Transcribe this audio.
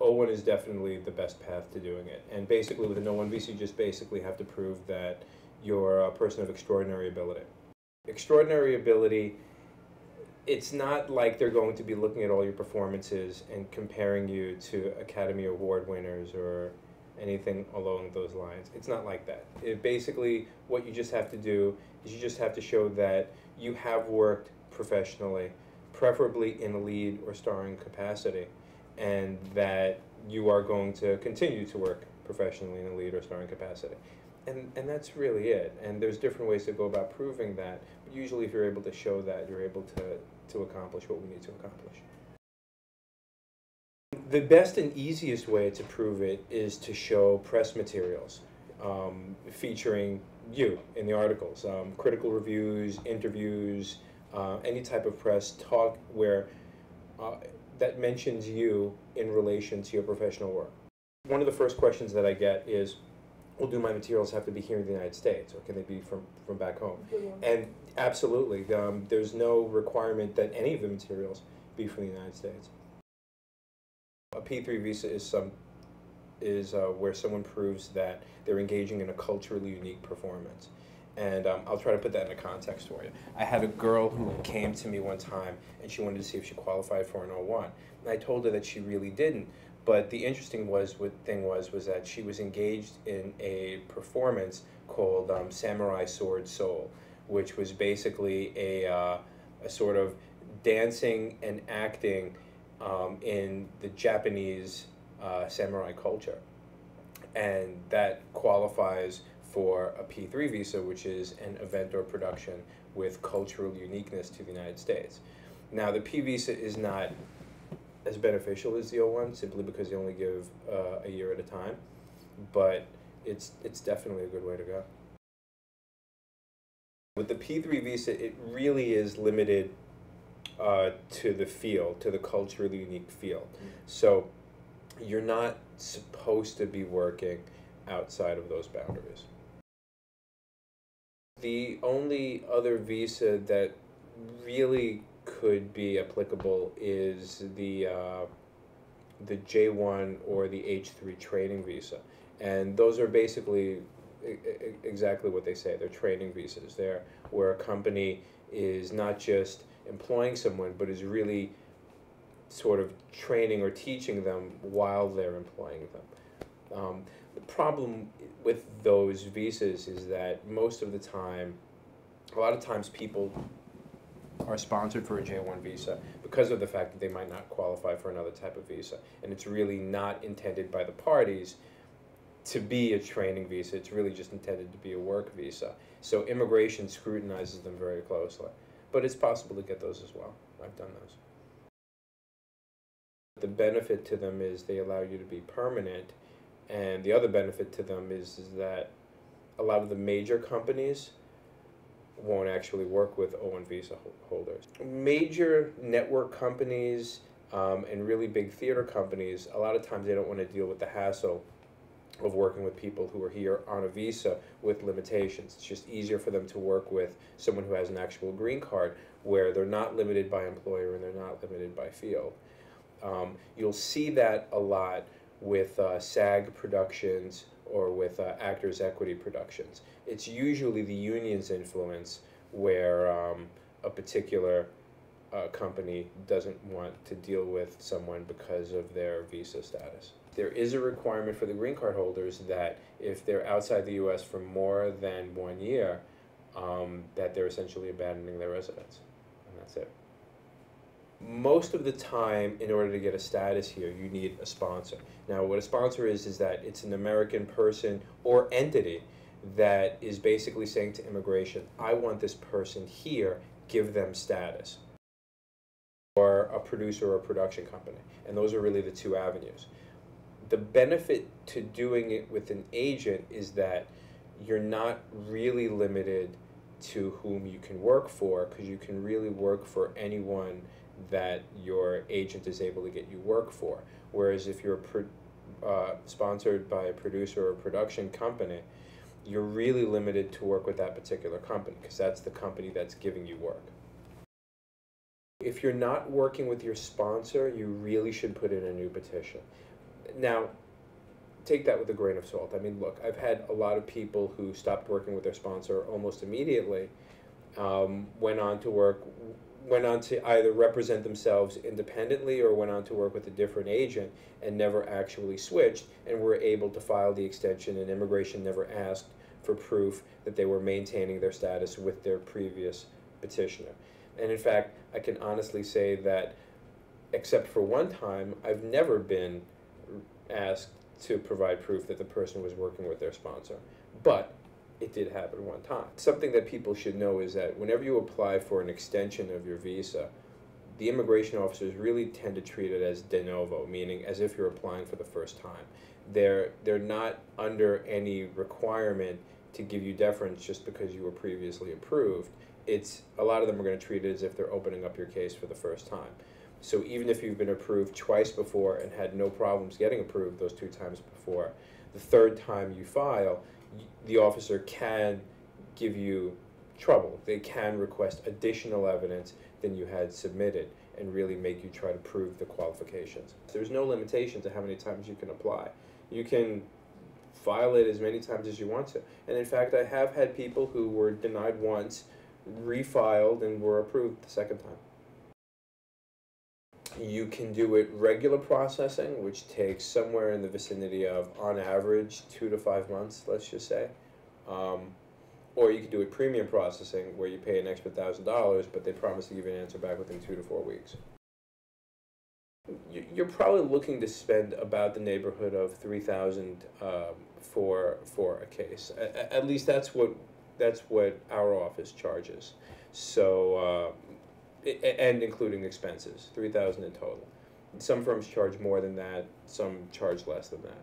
O1 is definitely the best path to doing it. And basically, with an O1 visa, you just basically have to prove that you're a person of extraordinary ability. Extraordinary ability, it's not like they're going to be looking at all your performances and comparing you to Academy Award winners or anything along those lines. It's not like that. Basically, what you just have to do is you just have to show that you have worked professionally, preferably in a lead or starring capacity, and that you are going to continue to work professionally in a lead or starring capacity. And that's really it. And there's different ways to go about proving that. But usually if you're able to show that, you're able to accomplish what we need to accomplish. The best and easiest way to prove it is to show press materials featuring you in the articles, critical reviews, interviews, any type of press talk where that mentions you in relation to your professional work. One of the first questions that I get is, well, do my materials have to be here in the United States, or can they be from back home? And absolutely, there's no requirement that any of the materials be from the United States. A P3 visa is where someone proves that they're engaging in a culturally unique performance. And I'll try to put that in a context for you. I had a girl who came to me one time, and she wanted to see if she qualified for an O1. And I told her that she really didn't. But the interesting thing was that she was engaged in a performance called Samurai Sword Soul, which was basically a sort of dancing and acting in the Japanese samurai culture. And that qualifies for a P3 visa, which is an event or production with cultural uniqueness to the United States. Now, the P visa is not as beneficial as the O1, simply because they only give a year at a time, but it's definitely a good way to go. With the P3 visa, it really is limited to the field, to the culturally unique field. So you're not supposed to be working outside of those boundaries. The only other visa that really could be applicable is the J1 or the H3 training visa. And those are basically exactly what they say. They're training visas. They're where a company is not just employing someone, but is really sort of training or teaching them while they're employing them. The problem with those visas is that most of the time, a lot of times people are sponsored for a J1 visa because of the fact that they might not qualify for another type of visa. And it's really not intended by the parties to be a training visa. It's really just intended to be a work visa. So immigration scrutinizes them very closely. But it's possible to get those as well. I've done those. The benefit to them is they allow you to be permanent, and the other benefit to them is that a lot of the major companies won't actually work with O1 visa holders. Major network companies and really big theater companies, a lot of times they don't want to deal with the hassle of working with people who are here on a visa with limitations. It's just easier for them to work with someone who has an actual green card, where they're not limited by employer and they're not limited by field. You'll see that a lot with SAG productions or with Actors Equity productions. It's usually the union's influence where a particular company doesn't want to deal with someone because of their visa status. There is a requirement for the green card holders that if they're outside the U.S. for more than 1 year, that they're essentially abandoning their residence, and that's it. Most of the time, in order to get a status here, you need a sponsor. Now, what a sponsor is that it's an American person or entity that is basically saying to immigration, I want this person here, give them status. Or a producer or a production company. And those are really the two avenues. The benefit to doing it with an agent is that you're not really limited to whom you can work for, because you can really work for anyone that your agent is able to get you work for. Whereas if you're sponsored by a producer or a production company, you're really limited to work with that particular company, because that's the company that's giving you work. If you're not working with your sponsor, you really should put in a new petition. Now, take that with a grain of salt. I mean, look, I've had a lot of people who stopped working with their sponsor almost immediately, went on to work, went on to either represent themselves independently or went on to work with a different agent and never actually switched, and were able to file the extension, and immigration never asked for proof that they were maintaining their status with their previous petitioner. And in fact, I can honestly say that, except for one time, I've never been asked to provide proof that the person was working with their sponsor. But it did happen one time. Something that people should know is that whenever you apply for an extension of your visa, the immigration officers really tend to treat it as de novo, meaning as if you're applying for the first time. They're not under any requirement to give you deference just because you were previously approved. It's a lot of them are going to treat it as if they're opening up your case for the first time. So even if you've been approved twice before and had no problems getting approved those 2 times before, the third time you file, the officer can give you trouble. They can request additional evidence than you had submitted and really make you try to prove the qualifications. There's no limitation to how many times you can apply. You can file it as many times as you want to. And in fact, I have had people who were denied once, refiled, and were approved the second time. You can do it regular processing, which takes somewhere in the vicinity of, on average, 2 to 5 months, let's just say. Or you can do it premium processing, where you pay an extra $1,000, but they promise to give you an answer back within 2 to 4 weeks. You're probably looking to spend about the neighborhood of $3,000 for a case. At least that's what our office charges. So. And including expenses, $3,000 in total. Some firms charge more than that, some charge less than that.